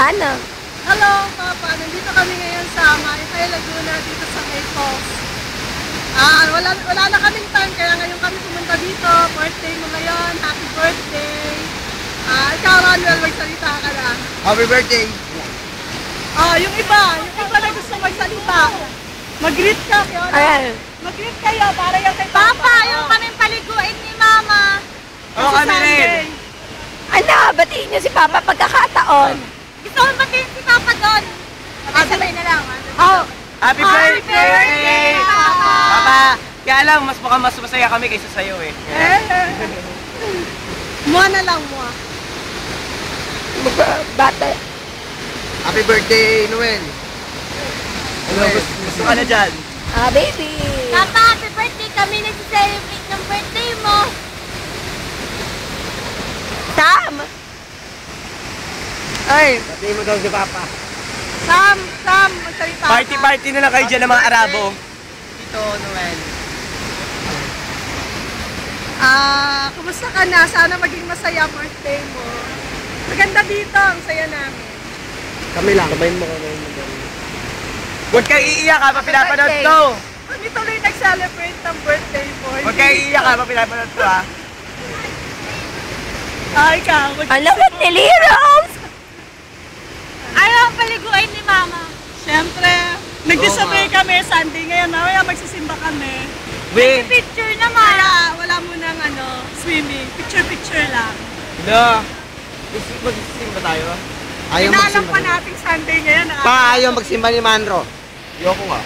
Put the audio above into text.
Ano? Hello, Papa. Nandito kami ngayon sa Maykay, Laguna, dito sa May Falls. Wala na kaming time, kaya ngayon kami pumunta dito. Birthday mo ngayon. Happy birthday. Ikaw, Manuel, magsalita ka na. Happy birthday. Yung iba na gusto magsalita. Mag-greet ka. Ayan. Mag-greet kayo para yung kay Papa, yung kaming paliguin ni Mama. Oo, kami rin. Ano? Batiin niyo si Papa pagkakataon. Gusto ko batiin si Papa doon. Sabay na lang. Oh. Happy Happy birthday! birthday, Papa! Papa, kaya lang, mas masaya kami kaysa sa'yo eh. Mua na lang, mua. Bata. Happy birthday, Noel! Ano, gusto ka na dyan? Baby. Papa, happy birthday. Kami nag-celebrate ng birthday mo. Sam. Ay! Pati mo daw si Papa. Sam, magsalita ka. Party na lang kayo dyan ng mga Arabo. Tito, Noel. Kumusta ka na? Sana maging masaya birthday mo. Maganda dito, ang saya namin. Kami lang. Kamay mo kami. Huwag kang iiyak ha, pinapanood to. Kami tuloy nag-celebrate ng birthday mo. Huwag kang iiyak ha, pinapanood to ha. Ikaw. Ano ba niliros? Ayaw ang paliguin ni Mama. Siyempre, nag-disobey kami Sunday ngayon. Mamaya magsisimba kami. Wait. Picture naman. Kaya wala mo nang swimming. Picture lang. No. Magsisimba tayo? Pinaalam pa natin Sunday ngayon. Pa, ayaw magsimba ni Manro. Ayoko nga.